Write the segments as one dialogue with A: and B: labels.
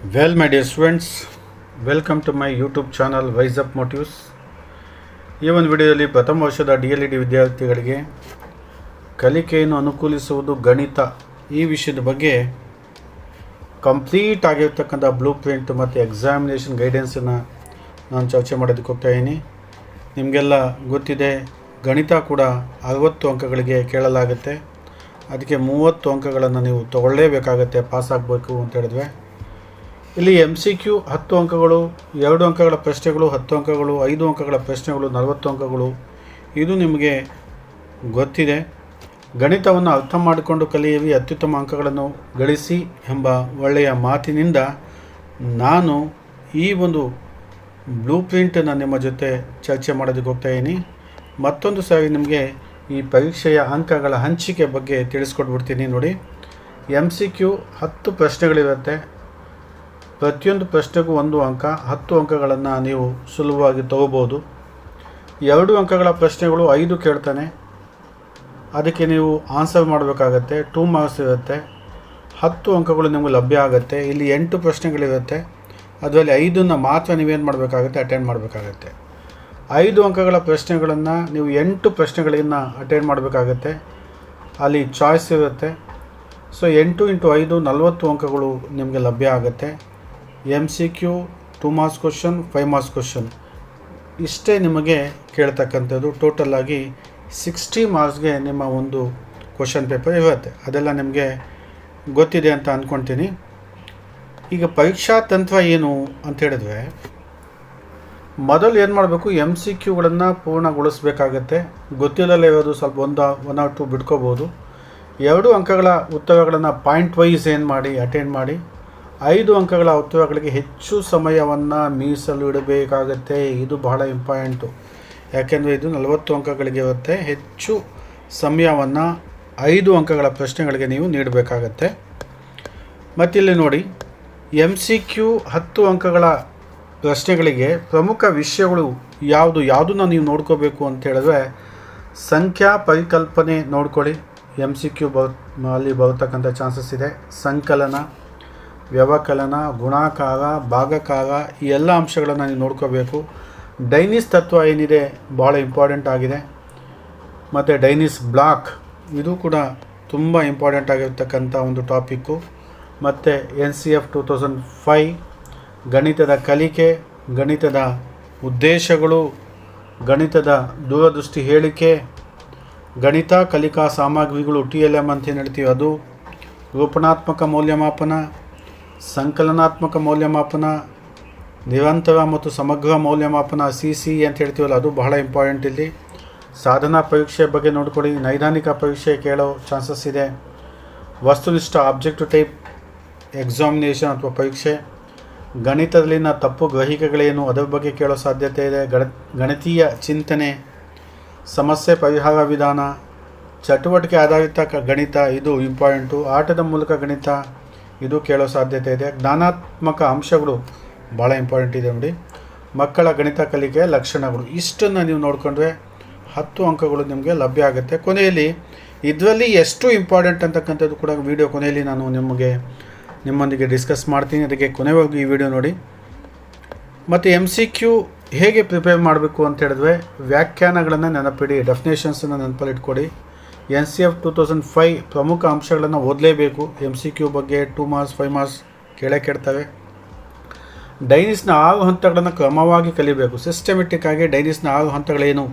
A: Well, my dear students, welcome to my YouTube channel wise up motives. ಈ ಒಂದು ವಿಡಿಯೋದಲ್ಲಿ ಪ್ರಥಮ ವರ್ಷದ DLED ವಿದ್ಯಾರ್ಥಿಗಳಿಗೆ ಕಲಿಕೆಯನ್ನು ಅನುಕೂಲಿಸುವುದು ಗಣಿತ ಈ ವಿಷಯದ ಬಗ್ಗೆ ಕಂಪ್ಲೀಟ್ ಆಗಿರ್ತಕ್ಕಂಥ ಬ್ಲೂ ಪ್ರಿಂಟ್ ಮತ್ತು ಎಕ್ಸಾಮಿನೇಷನ್ ಗೈಡೆನ್ಸನ್ನು ನಾನು ಚರ್ಚೆ ಮಾಡೋದಕ್ಕೆ ಹೋಗ್ತಾಯಿದ್ದೀನಿ. ನಿಮಗೆಲ್ಲ ಗೊತ್ತಿದೆ, ಗಣಿತ ಕೂಡ 60 ಅಂಕಗಳಿಗೆ ಕೇಳಲಾಗುತ್ತೆ. ಅದಕ್ಕೆ 30 ಅಂಕಗಳನ್ನು ನೀವು ತಗೊಳ್ಳೇಬೇಕಾಗತ್ತೆ ಪಾಸ್ ಆಗಬೇಕು ಅಂತ ಹೇಳಿದ್ವಿ. ಇಲ್ಲಿ MCQ 10 ಅಂಕಗಳು, 2 ಅಂಕಗಳ ಪ್ರಶ್ನೆಗಳು 10 ಅಂಕಗಳು, 5 ಅಂಕಗಳ ಪ್ರಶ್ನೆಗಳು 40 ಅಂಕಗಳು. ಇದು ನಿಮಗೆ ಗೊತ್ತಿದೆ. ಗಣಿತವನ್ನು ಅರ್ಥ ಮಾಡಿಕೊಂಡು ಕಲಿಯಿರಿ, ಅತ್ಯುತ್ತಮ ಅಂಕಗಳನ್ನು ಗಳಿಸಿ ಎಂಬ ಒಳ್ಳೆಯ ಮಾತಿನಿಂದ ನಾನು ಈ ಒಂದು ಬ್ಲೂ ಪ್ರಿಂಟನ್ನು ನಿಮ್ಮ ಜೊತೆ ಚರ್ಚೆ ಮಾಡೋದಕ್ಕೆ ಹೋಗ್ತಾಯಿದ್ದೀನಿ. ಮತ್ತೊಂದು ಸಾರಿ ನಿಮಗೆ ಈ ಪರೀಕ್ಷೆಯ ಅಂಕಗಳ ಹಂಚಿಕೆ ಬಗ್ಗೆ ತಿಳಿಸ್ಕೊಟ್ಬಿಡ್ತೀನಿ. ನೋಡಿ, MCQ 10 ಪ್ರಶ್ನೆಗಳಿರುತ್ತೆ. ಪ್ರತಿಯೊಂದು ಪ್ರಶ್ನೆಗೂ 1 ಅಂಕ, 10 ಅಂಕಗಳನ್ನು ನೀವು ಸುಲಭವಾಗಿ ತಗೋಬೋದು. 2 ಅಂಕಗಳ ಪ್ರಶ್ನೆಗಳು 5 ಕೇಳ್ತಾನೆ, ಅದಕ್ಕೆ ನೀವು ಆನ್ಸರ್ ಮಾಡಬೇಕಾಗತ್ತೆ. 2 ಮಾರ್ಕ್ಸ್ ಇರುತ್ತೆ. 10 ಅಂಕಗಳು ನಿಮಗೆ ಲಭ್ಯ ಆಗುತ್ತೆ. ಇಲ್ಲಿ 8 ಪ್ರಶ್ನೆಗಳಿರುತ್ತೆ. ಅದರಲ್ಲಿ 5ನ್ನು ಮಾತ್ರ ನೀವೇನು ಮಾಡಬೇಕಾಗತ್ತೆ, ಅಟೆಂಡ್ ಮಾಡಬೇಕಾಗತ್ತೆ. 5 ಅಂಕಗಳ ಪ್ರಶ್ನೆಗಳನ್ನು ನೀವು 8 ಪ್ರಶ್ನೆಗಳನ್ನು ಅಟೆಂಡ್ ಮಾಡಬೇಕಾಗತ್ತೆ. ಅಲ್ಲಿ ಚಾಯ್ಸ್ ಇರುತ್ತೆ. ಸೊ 8 × 5 40 ಅಂಕಗಳು ನಿಮಗೆ ಲಭ್ಯ ಆಗುತ್ತೆ. MCQ 2 marks question, 5 marks question ಇಷ್ಟೇ ನಿಮಗೆ ಕೇಳ್ತಕ್ಕಂಥದ್ದು. ಟೋಟಲಾಗಿ 60 ಮಾರ್ಕ್ಸ್ಗೆ ನಿಮ್ಮ ಒಂದು ಕ್ವಶನ್ ಪೇಪರ್ ಇರುತ್ತೆ. ಅದೆಲ್ಲ ನಿಮಗೆ ಗೊತ್ತಿದೆ ಅಂತ ಅಂದ್ಕೊಳ್ತೀನಿ. ಈಗ ಪರೀಕ್ಷಾ ತಂತ್ರ ಏನು ಅಂತ ಹೇಳಿದ್ರೆ, ಮೊದಲು ಏನು ಮಾಡಬೇಕು, MCQಗಳನ್ನು ಪೂರ್ಣಗೊಳಿಸಬೇಕಾಗತ್ತೆ. ಗೊತ್ತಿಲ್ಲದೆ ಇರೋದು ಸ್ವಲ್ಪ 1 or 2 ಬಿಟ್ಕೋಬೋದು. 2 ಅಂಕಗಳ ಉತ್ತರಗಳನ್ನು ಪಾಯಿಂಟ್ ವೈಸ್ ಏನು ಮಾಡಿ ಅಟೆಂಡ್ ಮಾಡಿ. 5 ಅಂಕಗಳ ಉತ್ತರಗಳಿಗೆ ಹೆಚ್ಚು ಸಮಯವನ್ನು ಮೀಸಲು ಇಡಬೇಕಾಗತ್ತೆ. ಇದು ಬಹಳ ಇಂಪಾರ್ಟೆಂಟು. ಯಾಕೆಂದರೆ ಇದು 40 ಅಂಕಗಳಿಗೆ ಇರುತ್ತೆ. ಹೆಚ್ಚು ಸಮಯವನ್ನು 5 ಅಂಕಗಳ ಪ್ರಶ್ನೆಗಳಿಗೆ ನೀವು ನೀಡಬೇಕಾಗತ್ತೆ. ಮತ್ತಿಲ್ಲಿ ನೋಡಿ, MCQ 10 ಅಂಕಗಳ ಪ್ರಶ್ನೆಗಳಿಗೆ ಪ್ರಮುಖ ವಿಷಯಗಳು ಯಾವುದನ್ನು ನೀವು ನೋಡ್ಕೋಬೇಕು ಅಂತ ಹೇಳಿದ್ರೆ, ಸಂಖ್ಯಾ ಪರಿಕಲ್ಪನೆ ನೋಡ್ಕೊಳ್ಳಿ. MCQ ಅಲ್ಲಿ ಬರತಕ್ಕಂಥ ಚಾನ್ಸಸ್ ಇದೆ. ಸಂಕಲನ, ವ್ಯವಕಲನ, ಗುಣಾಕಾರ, ಭಾಗಕಾರ ಈ ಎಲ್ಲ ಅಂಶಗಳನ್ನು ನೀವು ನೋಡ್ಕೋಬೇಕು. ಡೈನಿಸ್ ತತ್ವ ಏನಿದೆ ಭಾಳ ಇಂಪಾರ್ಟೆಂಟ್ ಆಗಿದೆ. ಮತ್ತು ಡೈನಿಸ್ ಬ್ಲಾಕ್ ಇದು ಕೂಡ ತುಂಬ ಇಂಪಾರ್ಟೆಂಟ್ ಆಗಿರ್ತಕ್ಕಂಥ ಒಂದು ಟಾಪಿಕ್ಕು. ಮತ್ತು NCF 2005 ಗಣಿತದ ಕಲಿಕೆ, ಗಣಿತದ ಉದ್ದೇಶಗಳು, ಗಣಿತದ ದೂರದೃಷ್ಟಿ ಹೇಳಿಕೆ, ಗಣಿತ ಕಲಿಕಾ ಸಾಮಗ್ರಿಗಳು TLM ಅಂತ ಏನು ಹೇಳ್ತೀವಿ ಅದು, ರೂಪಣಾತ್ಮಕ ಮೌಲ್ಯಮಾಪನ, ಸಂಕಲನಾತ್ಮಕ ಮೌಲ್ಯಮಾಪನ, ನಿರಂತರ ಮತ್ತು ಸಮಗ್ರ ಮೌಲ್ಯಮಾಪನ CC ಅಂತ ಹೇಳ್ತೀವಲ್ಲ ಅದು ಬಹಳ ಇಂಪಾರ್ಟೆಂಟ್. ಇಲ್ಲಿ ಸಾಧನಾ ಪರೀಕ್ಷೆ ಬಗ್ಗೆ ನೋಡ್ಕೊಳ್ಳಿ. ನೈದಾನಿಕ ಪರೀಕ್ಷೆ ಕೇಳೋ ಚಾನ್ಸಸ್ ಇದೆ. ವಸ್ತುನಿಷ್ಠ ಆಬ್ಜೆಕ್ಟಿವ್ ಟೈಪ್ ಎಕ್ಸಾಮಿನೇಷನ್ ಅಥವಾ ಪರೀಕ್ಷೆ, ಗಣಿತದಲ್ಲಿನ ತಪ್ಪು ಗ್ರಹಿಕೆಗಳೇನು ಅದರ ಬಗ್ಗೆ ಕೇಳೋ ಸಾಧ್ಯತೆ ಇದೆ. ಗಣಿತೀಯ ಚಿಂತನೆ, ಸಮಸ್ಯೆ ಪರಿಹಾರ ವಿಧಾನ, ಚಟುವಟಿಕೆ ಆಧಾರಿತ ಗಣಿತ ಇದು ಇಂಪಾರ್ಟೆಂಟು. ಆಟದ ಮೂಲಕ ಗಣಿತ ಇದು ಕೇಳೋ ಸಾಧ್ಯತೆ ಇದೆ. ಜ್ಞಾನಾತ್ಮಕ ಅಂಶಗಳು ಭಾಳ ಇಂಪಾರ್ಟೆಂಟ್ ಇದೆ ನೋಡಿ. ಮಕ್ಕಳ ಗಣಿತ ಕಲಿಕೆಯ ಲಕ್ಷಣಗಳು ಇಷ್ಟನ್ನು ನೀವು ನೋಡಿಕೊಂಡ್ರೆ 10 ಅಂಕಗಳು ನಿಮಗೆ ಲಭ್ಯ ಆಗುತ್ತೆ. ಕೊನೆಯಲ್ಲಿ ಇದರಲ್ಲಿ ಎಷ್ಟು ಇಂಪಾರ್ಟೆಂಟ್ ಅಂತಕ್ಕಂಥದ್ದು ಕೂಡ ವಿಡಿಯೋ ಕೊನೆಯಲ್ಲಿ ನಾನು ನಿಮ್ಮೊಂದಿಗೆ ಡಿಸ್ಕಸ್ ಮಾಡ್ತೀನಿ. ಅದಕ್ಕೆ ಕೊನೆವರೆಗೂ ಈ ವಿಡಿಯೋ ನೋಡಿ. ಮತ್ತು MCQ ಹೇಗೆ ಪ್ರಿಪೇರ್ ಮಾಡಬೇಕು ಅಂತ ಹೇಳಿದ್ರೆ, ವ್ಯಾಖ್ಯಾನಗಳನ್ನು ನೆನಪಿಡಿ, ಡೆಫಿನೇಷನ್ಸನ್ನು ನೆನಪಲ್ಲಿಟ್ಕೊಡಿ. NCF 2005 ಪ್ರಮುಖ ಅಂಶಗಳನ್ನು ಓದಲೇಬೇಕು. MCQ ಬಗ್ಗೆ 2 ಮಾರ್ಕ್ಸ್ 5 ಮಾರ್ಕ್ಸ್ ಕೇಳ್ತವೆ. ಡೈನಿಸ್ನ 6 ಹಂತಗಳನ್ನು ಕ್ರಮವಾಗಿ ಕಲಿಬೇಕು. ಸಿಸ್ಟಮೆಟಿಕ್ ಆಗಿ ಡೈನಿಸ್ನ 6 ಹಂತಗಳೇನು,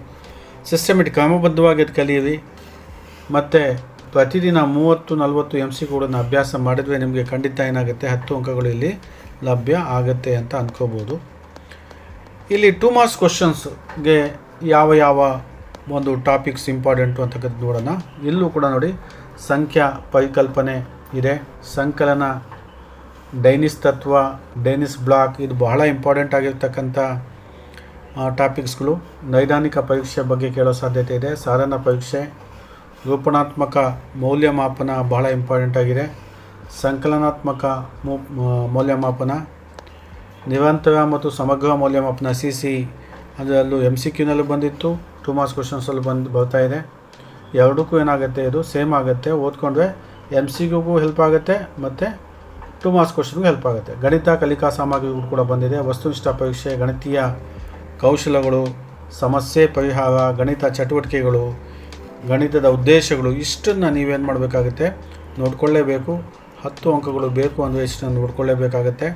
A: ಸಿಸ್ಟಮೆಟಿಕ್ ಕ್ರಮಬದ್ಧವಾಗಿ ಅದು ಕಲಿಯಿರಿ. ಮತ್ತು ಪ್ರತಿದಿನ 30-40 MCQಗಳನ್ನು ಅಭ್ಯಾಸ ಮಾಡಿದರೆ ನಿಮಗೆ ಖಂಡಿತ ಏನಾಗುತ್ತೆ, 10 ಅಂಕಗಳು ಇಲ್ಲಿ ಲಭ್ಯ ಆಗುತ್ತೆ ಅಂತ ಅಂದ್ಕೋಬೋದು. ಇಲ್ಲಿ 2 ಮಾರ್ಕ್ಸ್ ಕ್ವಶನ್ಸ್ಗೆ ಯಾವ ಒಂದು ಟಾಪಿಕ್ಸ್ ಇಂಪಾರ್ಟೆಂಟು ಅಂತಕ್ಕಂಥ ನೋಡೋಣ. ಇಲ್ಲೂ ಕೂಡ ನೋಡಿ, ಸಂಖ್ಯಾ ಪರಿಕಲ್ಪನೆ ಇದೆ, ಸಂಕಲನ, ಡೈನಿಸ್ ತತ್ವ, ಡೈನಿಸ್ ಬ್ಲಾಕ್ ಇದು ಬಹಳ ಇಂಪಾರ್ಟೆಂಟ್ ಆಗಿರ್ತಕ್ಕಂಥ ಟಾಪಿಕ್ಸ್ಗಳು. ನೈದಾನಿಕ ಪರೀಕ್ಷೆ ಬಗ್ಗೆ ಕೇಳೋ ಸಾಧ್ಯತೆ ಇದೆ. ಸಾಧನ ಪರೀಕ್ಷೆ, ರೂಪಣಾತ್ಮಕ ಮೌಲ್ಯಮಾಪನ ಬಹಳ ಇಂಪಾರ್ಟೆಂಟ್ ಆಗಿದೆ. ಸಂಕಲನಾತ್ಮಕ ಮೌಲ್ಯಮಾಪನ, ನಿರಂತರ ಮತ್ತು ಸಮಗ್ರ ಮೌಲ್ಯಮಾಪನ CC ಅದರಲ್ಲೂ MCQನಲ್ಲೂ ಬಂದಿತ್ತು, 2 ಮಾರ್ಕ್ಸ್ ಕ್ವಶನ್ಸಲ್ಲಿ ಬರ್ತಾ ಇದೆ. ಎರಡಕ್ಕೂ ಏನಾಗುತ್ತೆ, ಇದು ಸೇಮ್ ಆಗುತ್ತೆ. ಓದ್ಕೊಂಡ್ರೆ MCQಗೂ ಹೆಲ್ಪ್ ಆಗುತ್ತೆ ಮತ್ತು 2 ಮಾರ್ಕ್ಸ್ ಕ್ವಶನ್ಗೆ ಹೆಲ್ಪ್ ಆಗುತ್ತೆ. ಗಣಿತ ಕಲಿಕಾ ಸಾಮಗ್ರಿಗಳು ಕೂಡ ಬಂದಿದೆ. ವಸ್ತುನಿಷ್ಠ ಪರೀಕ್ಷೆ, ಗಣಿತೀಯ ಕೌಶಲಗಳು, ಸಮಸ್ಯೆ ಪರಿಹಾರ, ಗಣಿತ ಚಟುವಟಿಕೆಗಳು, ಗಣಿತದ ಉದ್ದೇಶಗಳು, ಇಷ್ಟನ್ನು ನೀವೇನು ಮಾಡಬೇಕಾಗುತ್ತೆ, ನೋಡ್ಕೊಳ್ಳೇಬೇಕು. 10 ಅಂಕಗಳು ಬೇಕು ಅಂದರೆ ಇಷ್ಟನ್ನು ನೋಡ್ಕೊಳ್ಳೇಬೇಕಾಗತ್ತೆ.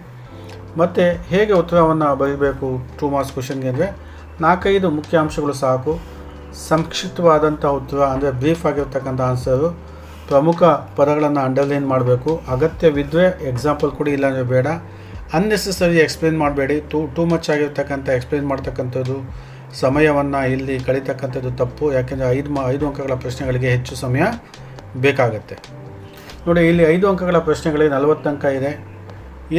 A: ಮತ್ತು ಹೇಗೆ ಉತ್ತರವನ್ನು ಬರೀಬೇಕು 2 ಮಾರ್ಕ್ಸ್ ಕ್ವಶನ್ಗೆ ಅಂದರೆ 4-5 ಮುಖ್ಯ ಅಂಶಗಳು ಸಾಕು. ಸಂಕ್ಷಿಪ್ತವಾದಂಥ ಉತ್ತರ ಅಂದರೆ ಬ್ರೀಫ್ ಆಗಿರ್ತಕ್ಕಂಥ ಆನ್ಸರು. ಪ್ರಮುಖ ಪದಗಳನ್ನು ಅಂಡರ್ಲೈನ್ ಮಾಡಬೇಕು. ಅಗತ್ಯವಿದ್ದರೆ ಎಕ್ಸಾಂಪಲ್ ಕೊಡಿ, ಇಲ್ಲಾಂದರೆ ಬೇಡ. ಅನ್ನೆಸೆಸರಿ ಎಕ್ಸ್ಪ್ಲೇನ್ ಮಾಡಬೇಡಿ. ಟೂ ಮಚ್ ಆಗಿರ್ತಕ್ಕಂಥ ಎಕ್ಸ್ಪ್ಲೇನ್ ಮಾಡ್ತಕ್ಕಂಥದ್ದು, ಸಮಯವನ್ನು ಇಲ್ಲಿ ಕಳೀತಕ್ಕಂಥದ್ದು ತಪ್ಪು. ಯಾಕೆಂದರೆ 5 ಅಂಕಗಳ ಪ್ರಶ್ನೆಗಳಿಗೆ ಹೆಚ್ಚು ಸಮಯ ಬೇಕಾಗತ್ತೆ. ನೋಡಿ, ಇಲ್ಲಿ 5 ಅಂಕಗಳ ಪ್ರಶ್ನೆಗಳಿಗೆ 40 ಅಂಕ ಇದೆ.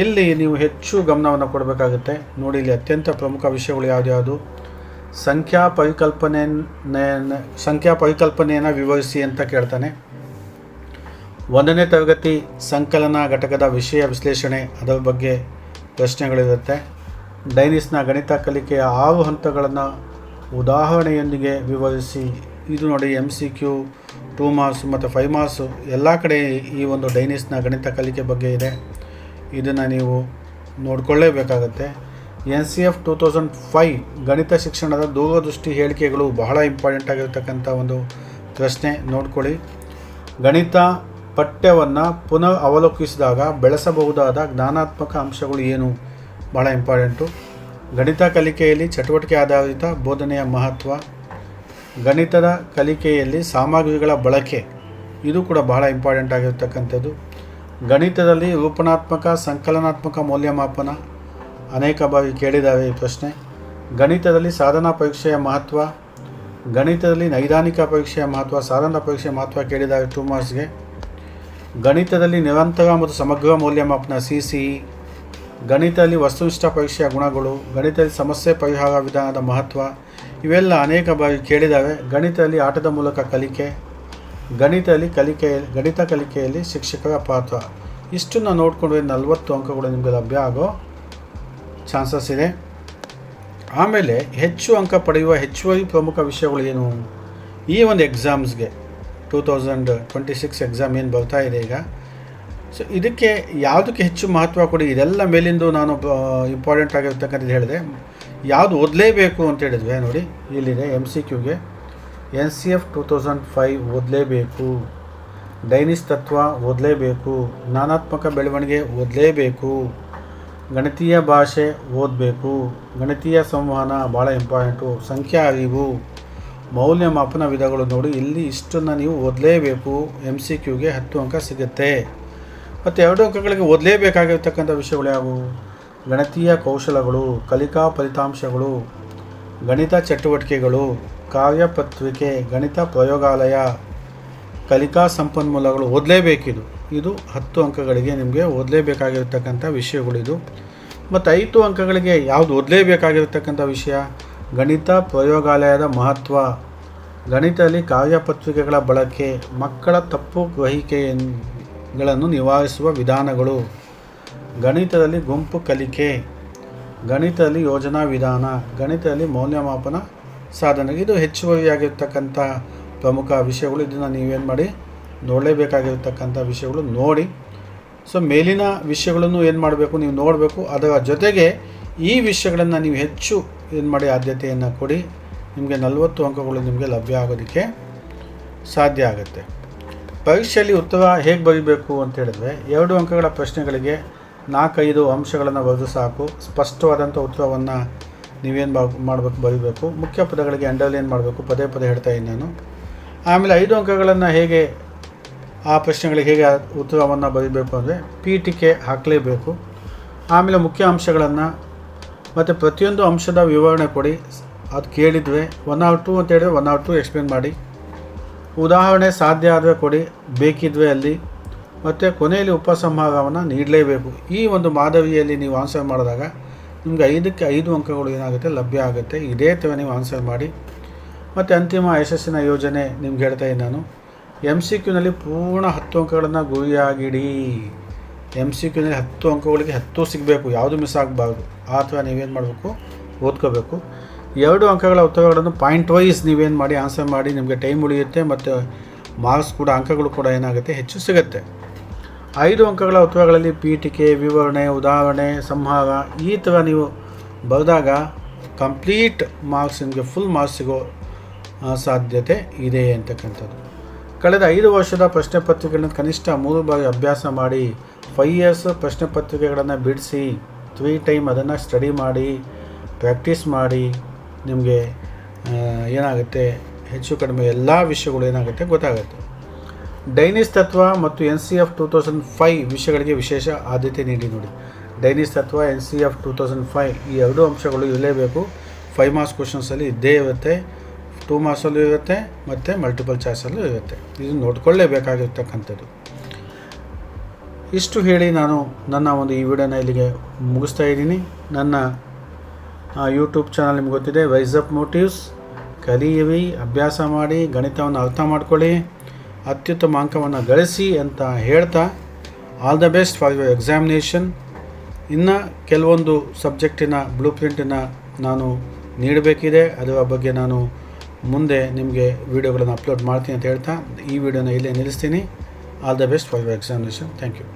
A: ಇಲ್ಲಿ ನೀವು ಹೆಚ್ಚು ಗಮನವನ್ನು ಕೊಡಬೇಕಾಗುತ್ತೆ. ನೋಡಿ, ಇಲ್ಲಿ ಅತ್ಯಂತ ಪ್ರಮುಖ ವಿಷಯಗಳು ಯಾವ್ದು, ಸಂಖ್ಯಾ ಪರಿಕಲ್ಪನೆಯನ್ನು ವಿವರಿಸಿ ಅಂತ ಕೇಳ್ತಾನೆ. 1ನೇ ತರಗತಿ ಸಂಕಲನ ಘಟಕದ ವಿಷಯ ವಿಶ್ಲೇಷಣೆ, ಅದರ ಬಗ್ಗೆ ಪ್ರಶ್ನೆಗಳಿರುತ್ತೆ. ಡೈನಿಸ್ನ ಗಣಿತ ಕಲಿಕೆಯ 6 ಹಂತಗಳನ್ನು ಉದಾಹರಣೆಯೊಂದಿಗೆ ವಿವರಿಸಿ. ಇದು ನೋಡಿ MCQ 2 ಮಾರ್ಕ್ಸ್ ಮತ್ತು 5 ಮಾರ್ಕ್ಸು ಎಲ್ಲ ಕಡೆ ಈ ಒಂದು ಡೈನಿಸ್ನ ಗಣಿತ ಕಲಿಕೆ ಬಗ್ಗೆ ಇದೆ. ಇದನ್ನು ನೀವು ನೋಡಿಕೊಳ್ಳೇಬೇಕಾಗತ್ತೆ. NCF 2005 ಗಣಿತ ಶಿಕ್ಷಣದ ದೂರದೃಷ್ಟಿ ಹೇಳಿಕೆಗಳು ಬಹಳ ಇಂಪಾರ್ಟೆಂಟ್ ಆಗಿರ್ತಕ್ಕಂಥ ಒಂದು ಪ್ರಶ್ನೆ, ನೋಡ್ಕೊಳ್ಳಿ. ಗಣಿತ ಪಠ್ಯವನ್ನು ಪುನಃ ಅವಲೋಕಿಸಿದಾಗ ಬೆಳೆಸಬಹುದಾದ ಜ್ಞಾನಾತ್ಮಕ ಅಂಶಗಳು ಏನು, ಬಹಳ ಇಂಪಾರ್ಟೆಂಟು. ಗಣಿತ ಕಲಿಕೆಯಲ್ಲಿ ಚಟುವಟಿಕೆ ಆಧಾರಿತ ಬೋಧನೆಯ ಮಹತ್ವ, ಗಣಿತದ ಕಲಿಕೆಯಲ್ಲಿ ಸಾಮಗ್ರಿಗಳ ಬಳಕೆ, ಇದು ಕೂಡ ಬಹಳ ಇಂಪಾರ್ಟೆಂಟ್ ಆಗಿರ್ತಕ್ಕಂಥದ್ದು. ಗಣಿತದಲ್ಲಿ ರೂಪಣಾತ್ಮಕ ಸಂಕಲನಾತ್ಮಕ ಮೌಲ್ಯಮಾಪನ, ಅನೇಕ ಬಾರಿ ಕೇಳಿದ್ದಾರೆ ಈ ಪ್ರಶ್ನೆ. ಗಣಿತದಲ್ಲಿ ಸಾಧನಾ ಪರೀಕ್ಷೆಯ ಮಹತ್ವ, ಗಣಿತದಲ್ಲಿ ನೈದಾನಿಕ ಪರೀಕ್ಷೆಯ ಮಹತ್ವ, ಸಾಧನ ಪರೀಕ್ಷೆಯ ಮಹತ್ವ ಕೇಳಿದ್ದಾರೆ 2 ಮಾರ್ಕ್ಸ್ಗೆ. ಗಣಿತದಲ್ಲಿ ನಿರಂತರ ಮತ್ತು ಸಮಗ್ರ ಮೌಲ್ಯಮಾಪನ CCE, ಗಣಿತದಲ್ಲಿ ವಸ್ತುನಿಷ್ಠ ಪರೀಕ್ಷೆಯ ಗುಣಗಳು, ಗಣಿತದಲ್ಲಿ ಸಮಸ್ಯೆ ಪರಿಹಾರ ವಿಧಾನದ ಮಹತ್ವ, ಇವೆಲ್ಲ ಅನೇಕ ಬಾರಿ ಕೇಳಿದ್ದಾವೆ. ಗಣಿತದಲ್ಲಿ ಆಟದ ಮೂಲಕ ಕಲಿಕೆ, ಗಣಿತ ಕಲಿಕೆಯಲ್ಲಿ ಶಿಕ್ಷಕರ ಪಾತ್ರ, ಇಷ್ಟನ್ನು ನೋಡಿಕೊಂಡ್ರೆ 40 ಅಂಕಗಳು ನಿಮಗೆ ಲಭ್ಯ ಆಗೋ ಚಾನ್ಸಸ್ ಇದೆ. ಆಮೇಲೆ ಹೆಚ್ಚು ಅಂಕ ಪಡೆಯುವ ಹೆಚ್ಚುವರಿ ಪ್ರಮುಖ ವಿಷಯಗಳು ಏನು ಈ ಒಂದು ಎಕ್ಸಾಮ್ಸ್ಗೆ, 2026 ಎಕ್ಸಾಮ್ ಏನು ಬರ್ತಾ ಇದೆ ಈಗ. ಸೊ ಇದಕ್ಕೆ ಯಾವುದಕ್ಕೆ ಹೆಚ್ಚು ಮಹತ್ವ ಕೊಡಿ, ಇದೆಲ್ಲ ಮೇಲಿಂದು ನಾನು ಇಂಪಾರ್ಟೆಂಟ್ ಆಗಿರ್ತಕ್ಕಂಥದ್ದು ಹೇಳಿದೆ. ಯಾವುದು ಓದಲೇಬೇಕು ಅಂತ ಹೇಳಿದ್ವಿ, ನೋಡಿ ಇಲ್ಲಿದೆ MCQಗೆ NCF 2005 ಓದಲೇಬೇಕು, ಡೈನಿಸ್ ತತ್ವ ಓದಲೇಬೇಕು, ಜ್ಞಾನಾತ್ಮಕ ಬೆಳವಣಿಗೆ ಓದಲೇಬೇಕು, ಗಣಿತೀಯ ಭಾಷೆ ಓದಬೇಕು, ಗಣಿತೀಯ ಸಂವಹನ ಭಾಳ ಇಂಪಾರ್ಟೆಂಟು, ಸಂಖ್ಯಾ ಅರಿವು, ಮೌಲ್ಯಮಾಪನ ವಿಧಗಳು, ನೋಡಿ ಇಲ್ಲಿ ಇಷ್ಟನ್ನು ನೀವು ಓದಲೇಬೇಕು. MCQಗೆ 10 ಅಂಕ ಸಿಗುತ್ತೆ. ಮತ್ತು 2 ಅಂಕಗಳಿಗೆ ಓದಲೇಬೇಕಾಗಿರ್ತಕ್ಕಂಥ ವಿಷಯಗಳು ಯಾವುವು, ಗಣಿತೀಯ ಕೌಶಲಗಳು, ಕಲಿಕಾ ಫಲಿತಾಂಶಗಳು, ಗಣಿತ ಚಟುವಟಿಕೆಗಳು, ಕಾರ್ಯಪತ್ರಿಕೆ, ಗಣಿತ ಪ್ರಯೋಗಾಲಯ, ಕಲಿಕಾ ಸಂಪನ್ಮೂಲಗಳು ಓದಲೇಬೇಕಿದು. ಇದು 10 ಅಂಕಗಳಿಗೆ ನಿಮಗೆ ಓದಲೇಬೇಕಾಗಿರ್ತಕ್ಕಂಥ ವಿಷಯಗಳಿದು. ಮತ್ತು 5 ಅಂಕಗಳಿಗೆ ಯಾವುದು ಓದಲೇಬೇಕಾಗಿರ್ತಕ್ಕಂಥ ವಿಷಯ, ಗಣಿತ ಪ್ರಯೋಗಾಲಯದ ಮಹತ್ವ, ಗಣಿತದಲ್ಲಿ ಕಾರ್ಯಪತ್ರಿಕೆಗಳ ಬಳಕೆ, ಮಕ್ಕಳ ತಪ್ಪು ಗ್ರಹಿಕೆಗಳನ್ನು ನಿವಾರಿಸುವ ವಿಧಾನಗಳು, ಗಣಿತದಲ್ಲಿ ಗುಂಪು ಕಲಿಕೆ, ಗಣಿತದಲ್ಲಿ ಯೋಜನಾ ವಿಧಾನ, ಗಣಿತದಲ್ಲಿ ಮೌಲ್ಯಮಾಪನ ಸಾಧನೆ, ಇದು ಹೆಚ್ಚುವರಿಯಾಗಿರ್ತಕ್ಕಂಥ ಪ್ರಮುಖ ವಿಷಯಗಳು. ಇದನ್ನು ನೀವೇನು ಮಾಡಿ ನೋಡಲೇಬೇಕಾಗಿರ್ತಕ್ಕಂಥ ವಿಷಯಗಳು ನೋಡಿ. ಸೊ ಮೇಲಿನ ವಿಷಯಗಳನ್ನು ಏನು ಮಾಡಬೇಕು, ನೀವು ನೋಡಬೇಕು. ಅದರ ಜೊತೆಗೆ ಈ ವಿಷಯಗಳನ್ನು ನೀವು ಹೆಚ್ಚು ಏನು ಮಾಡಿ ಆದ್ಯತೆಯನ್ನು ಕೊಡಿ. ನಿಮಗೆ 40 ಅಂಕಗಳು ನಿಮಗೆ ಲಭ್ಯ ಆಗೋದಕ್ಕೆ ಸಾಧ್ಯ ಆಗುತ್ತೆ. ಪರೀಕ್ಷೆಯಲ್ಲಿ ಉತ್ತರ ಹೇಗೆ ಬರೀಬೇಕು ಅಂತ ಹೇಳಿದ್ರೆ 2 ಅಂಕಗಳ ಪ್ರಶ್ನೆಗಳಿಗೆ 4-5 ಅಂಶಗಳನ್ನು ಬರೆದು ಸಾಕು. ಸ್ಪಷ್ಟವಾದಂಥ ಉತ್ತರವನ್ನು ನೀವೇನು ಬರೀಬೇಕು. ಮುಖ್ಯ ಪದಗಳಿಗೆ ಅಂಡರ್ಲೈನ್ ಮಾಡಬೇಕು, ಪದೇ ಹೇಳ್ತಾ ಇದ್ದೀನಿ ನಾನು. ಆಮೇಲೆ 5 ಅಂಕಗಳನ್ನು ಹೇಗೆ ಆ ಪ್ರಶ್ನೆಗಳಿಗೆ ಹೇಗೆ ಉತ್ತರವನ್ನು ಬರೀಬೇಕು ಅಂದರೆ ಪೀಠಿಕೆ ಹಾಕಲೇಬೇಕು. ಆಮೇಲೆ ಮುಖ್ಯ ಅಂಶಗಳನ್ನು ಮತ್ತು ಪ್ರತಿಯೊಂದು ಅಂಶದ ವಿವರಣೆ ಕೊಡಿ. ಅದು ಕೇಳಿದ್ವಿ 1 or 2 ಅಂತ ಹೇಳಿದ್ರೆ 1 or 2 ಎಕ್ಸ್ಪ್ಲೇನ್ ಮಾಡಿ. ಉದಾಹರಣೆ ಸಾಧ್ಯ ಆದರೆ ಕೊಡಿ, ಬೇಕಿದ್ವೆ ಅಲ್ಲಿ. ಮತ್ತು ಕೊನೆಯಲ್ಲಿ ಉಪಸಂಹಾರವನ್ನು ನೀಡಲೇಬೇಕು. ಈ ಒಂದು ಮಾದರಿಯಲ್ಲಿ ನೀವು ಆನ್ಸರ್ ಮಾಡಿದಾಗ ನಿಮಗೆ 5ಕ್ಕೆ 5 ಅಂಕಗಳು ಏನಾಗುತ್ತೆ ಲಭ್ಯ ಆಗುತ್ತೆ. ಇದೇ ಥರ ನೀವು ಆನ್ಸರ್ ಮಾಡಿ. ಮತ್ತು ಅಂತಿಮ ಯಶಸ್ಸಿನ ಯೋಜನೆ ನಿಮ್ಗೆ ಹೇಳ್ತಾ ಇದ್ದೀನಿ ನಾನು. MCQನಲ್ಲಿ ಪೂರ್ಣ 10 ಅಂಕಗಳನ್ನು ಗುರಿಯಾಗಿಡಿ. MCQನಲ್ಲಿ 10 ಅಂಕಗಳಿಗೆ 10 ಸಿಗಬೇಕು, ಯಾವುದು ಮಿಸ್ ಆಗಬಾರ್ದು. ಆ ಥರ ನೀವೇನು ಮಾಡಬೇಕು, ಓದ್ಕೋಬೇಕು. 2 ಅಂಕಗಳ ಉತ್ತರಗಳನ್ನು ಪಾಯಿಂಟ್ ವೈಸ್ ನೀವೇನು ಮಾಡಿ ಆನ್ಸರ್ ಮಾಡಿ. ನಿಮಗೆ ಟೈಮ್ ಉಳಿಯುತ್ತೆ ಮತ್ತು ಮಾರ್ಕ್ಸ್ ಕೂಡ, ಅಂಕಗಳು ಕೂಡ ಏನಾಗುತ್ತೆ ಹೆಚ್ಚು ಸಿಗುತ್ತೆ. 5 ಅಂಕಗಳ ಉತ್ತರಗಳಲ್ಲಿ ಪೀಠಿಕೆ, ವಿವರಣೆ, ಉದಾಹರಣೆ, ಸಂಹಾರ ಈ ಥರ ನೀವು ಬರೆದಾಗ ಕಂಪ್ಲೀಟ್ ಮಾರ್ಕ್ಸ್ ನಿಮಗೆ ಫುಲ್ ಮಾರ್ಕ್ಸ್ ಸಿಗೋ ಸಾಧ್ಯತೆ ಇದೆ ಅಂತಕ್ಕಂಥದ್ದು. ಕಳೆದ 5 ವರ್ಷದ ಪ್ರಶ್ನೆ ಪತ್ರಿಕೆಗಳನ್ನು ಕನಿಷ್ಠ 3 ಬಾರಿ ಅಭ್ಯಾಸ ಮಾಡಿ 5 ಇಯರ್ಸ್ ಪ್ರಶ್ನೆ ಪತ್ರಿಕೆಗಳನ್ನು ಬಿಡಿಸಿ 3 ಟೈಮ್ ಅದನ್ನು ಸ್ಟಡಿ ಮಾಡಿ ಪ್ರಾಕ್ಟೀಸ್ ಮಾಡಿ ನಿಮಗೆ ಏನಾಗುತ್ತೆ ಹೆಚ್ಚು ಕಡಿಮೆ ಎಲ್ಲ ವಿಷಯಗಳು ಏನಾಗುತ್ತೆ ಗೊತ್ತಾಗುತ್ತೆ. ಡೈನಿಸ್ ತತ್ವ ಮತ್ತು NCF 2005 ವಿಷಯಗಳಿಗೆ ವಿಶೇಷ ಆದ್ಯತೆ ನೀಡಿ ನೋಡಿ. ಡೈನಿಸ್ ತತ್ವ, NCF 2005 ಈ 2 ಅಂಶಗಳು ಇರಲೇಬೇಕು. 5 ಮಾರ್ಕ್ಸ್ ಕ್ವಶನ್ಸಲ್ಲಿ ಇದ್ದೇ ಇರುತ್ತೆ, 2 ಮಾರ್ಕ್ಸಲ್ಲೂ ಇರುತ್ತೆ ಮತ್ತು ಮಲ್ಟಿಪಲ್ ಚಾಯ್ಸಲ್ಲೂ ಇರುತ್ತೆ. ಇದು ನೋಡ್ಕೊಳ್ಳೇಬೇಕಾಗಿರ್ತಕ್ಕಂಥದ್ದು. ಇಷ್ಟು ಹೇಳಿ ನಾನು ನನ್ನ ಒಂದು ಈ ವಿಡಿಯೋನ ಇಲ್ಲಿಗೆ ಮುಗಿಸ್ತಾ ಇದ್ದೀನಿ. ನನ್ನ ಯೂಟ್ಯೂಬ್ ಚಾನಲ್ ನಿಮ್ಗೆ ಗೊತ್ತಿದೆ, ವೈಸ್ ಅಪ್ ಮೋಟಿವ್ಸ್. ಕಲಿಯಿರಿ, ಅಭ್ಯಾಸ ಮಾಡಿ, ಗಣಿತವನ್ನು ಅರ್ಥ ಮಾಡ್ಕೊಳ್ಳಿ, ಅತ್ಯುತ್ತಮ ಅಂಕವನ್ನು ಗಳಿಸಿ ಅಂತ ಹೇಳ್ತಾ all the best for your examination. ಇನ್ನು ಕೆಲವೊಂದು ಸಬ್ಜೆಕ್ಟಿನ ಬ್ಲೂ ಪ್ರಿಂಟನ್ನು ನಾನು ನೀಡಬೇಕಿದೆ, ಅದರ ಬಗ್ಗೆ ನಾನು ಮುಂದೆ ನಿಮಗೆ ವಿಡಿಯೋಗಳನ್ನು ಅಪ್ಲೋಡ್ ಮಾಡ್ತೀನಿ ಅಂತ ಹೇಳ್ತಾ ಈ ವಿಡಿಯೋನ ಇಲ್ಲೇ ನಿಲ್ಲಿಸ್ತೀನಿ. All the best for your examination. Thank you.